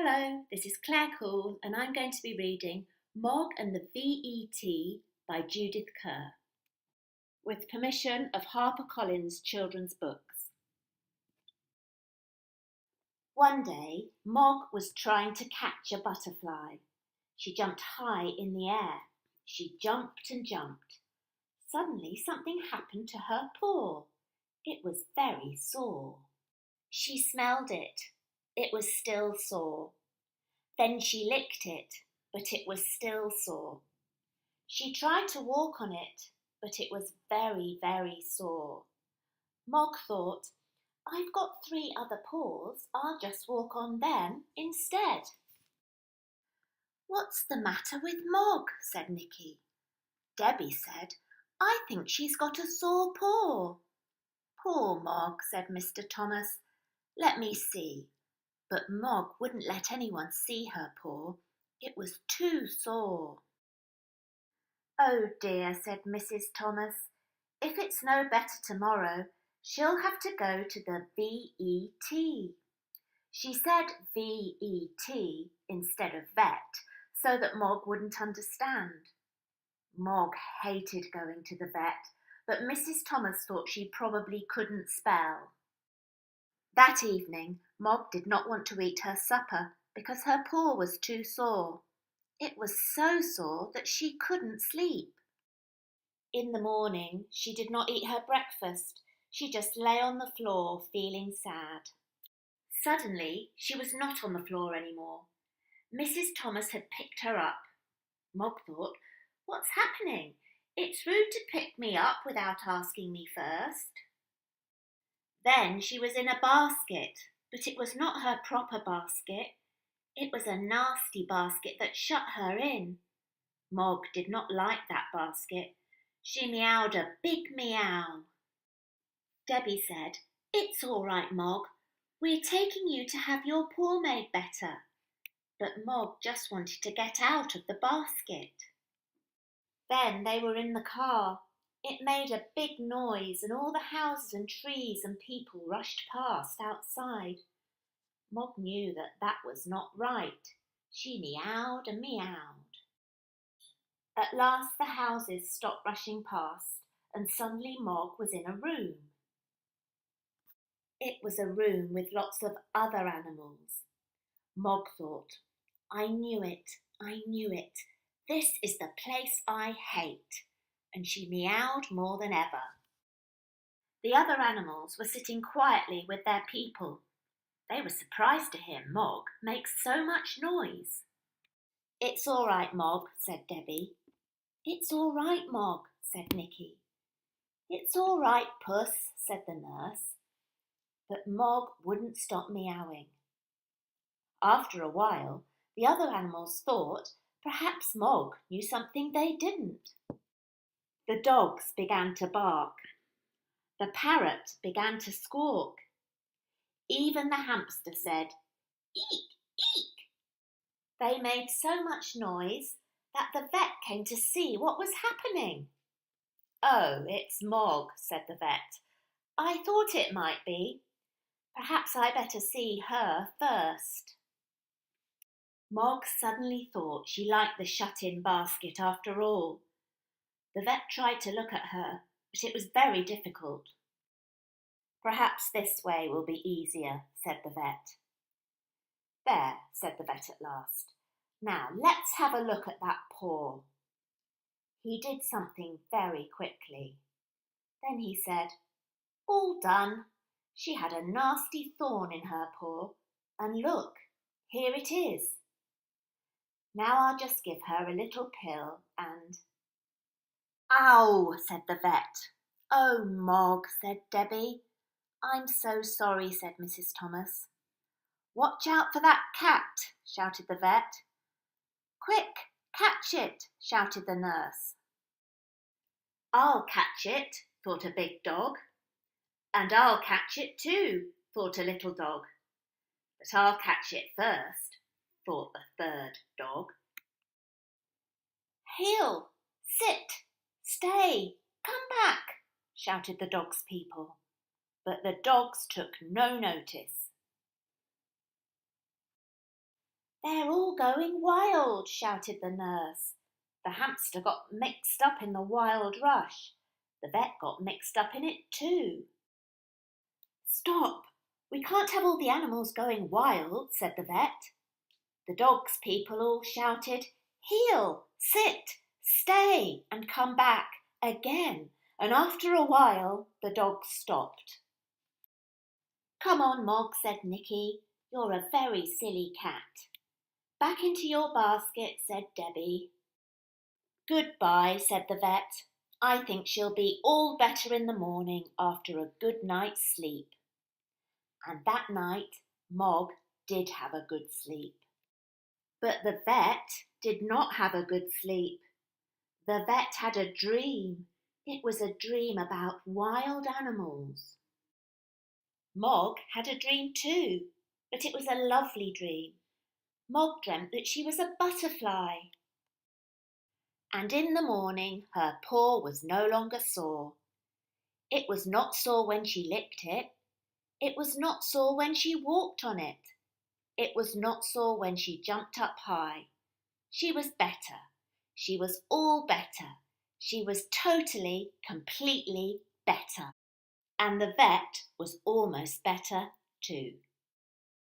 Hello, this is Claire Coull and I'm going to be reading Mog and the Vee Ee Tee by Judith Kerr, with permission of HarperCollins Children's Books. One day, Mog was trying to catch a butterfly. She jumped high in the air. She jumped and jumped. Suddenly something happened to her paw. It was very sore. She smelled it. It was still sore. Then she licked it, but it was still sore. She tried to walk on it, but it was very, very sore. Mog thought, I've got 3 other paws, I'll just walk on them instead. What's the matter with Mog? Said Nicky. Debbie said, I think she's got a sore paw. Poor Mog, said Mr. Thomas. Let me see. But Mog wouldn't let anyone see her paw. It was too sore. Oh dear, said Mrs. Thomas. If it's no better tomorrow, she'll have to go to the Vee Ee Tee. She said Vee Ee Tee instead of vet, so that Mog wouldn't understand. Mog hated going to the vet, but Mrs. Thomas thought she probably couldn't spell. That evening, Mog did not want to eat her supper because her paw was too sore. It was so sore that she couldn't sleep. In the morning, she did not eat her breakfast. She just lay on the floor feeling sad. Suddenly, she was not on the floor anymore. Mrs. Thomas had picked her up. Mog thought, what's happening? It's rude to pick me up without asking me first. Then she was in a basket, but it was not her proper basket. It was a nasty basket that shut her in. Mog did not like that basket. She meowed a big meow. Debbie said, It's all right, Mog. We're taking you to have your paw made better. But Mog just wanted to get out of the basket. Then they were in the car. It made a big noise and all the houses and trees and people rushed past outside. Mog knew that that was not right. She meowed and meowed. At last the houses stopped rushing past and suddenly Mog was in a room. It was a room with lots of other animals. Mog thought, I knew it, I knew it. This is the place I hate. And she meowed more than ever. The other animals were sitting quietly with their people. They were surprised to hear Mog make so much noise. It's all right, Mog, said Debbie. It's all right, Mog, said Nicky. It's all right, Puss, said the nurse. But Mog wouldn't stop meowing. After a while, the other animals thought perhaps Mog knew something they didn't. The dogs began to bark. The parrot began to squawk. Even the hamster said, Eek, eek. They made so much noise that the vet came to see what was happening. Oh, it's Mog, said the vet. I thought it might be. Perhaps I better see her first. Mog suddenly thought she liked the shut-in basket after all. The vet tried to look at her, but it was very difficult. Perhaps this way will be easier, said the vet. There, said the vet at last. Now let's have a look at that paw. He did something very quickly. Then he said, All done. She had a nasty thorn in her paw, and look, here it is. Now I'll just give her a little pill and... Ow, said the vet. Oh, Mog, said Debbie. I'm so sorry, said Mrs. Thomas. Watch out for that cat, shouted the vet. Quick, catch it, shouted the nurse. I'll catch it, thought a big dog. And I'll catch it too, thought a little dog. But I'll catch it first, thought the third dog. Heel, sit, stay, come back, shouted the dog's people. But the dogs took no notice. They're all going wild, shouted the nurse. The hamster got mixed up in the wild rush. The vet got mixed up in it too. Stop! We can't have all the animals going wild, said the vet. The dogs people all shouted, heel, sit, stay, and come back again, and after a while the dogs stopped. Come on, Mog, said Nicky. You're a very silly cat. Back into your basket, said Debbie. Goodbye, said the vet. I think she'll be all better in the morning after a good night's sleep. And that night, Mog did have a good sleep. But the vet did not have a good sleep. The vet had a dream. It was a dream about wild animals. Mog had a dream too, but it was a lovely dream. Mog dreamt that she was a butterfly. And in the morning her paw was no longer sore. It was not sore when she licked it. It was not sore when she walked on it. It was not sore when she jumped up high. She was better. She was all better. She was totally, completely better. And the vet was almost better too.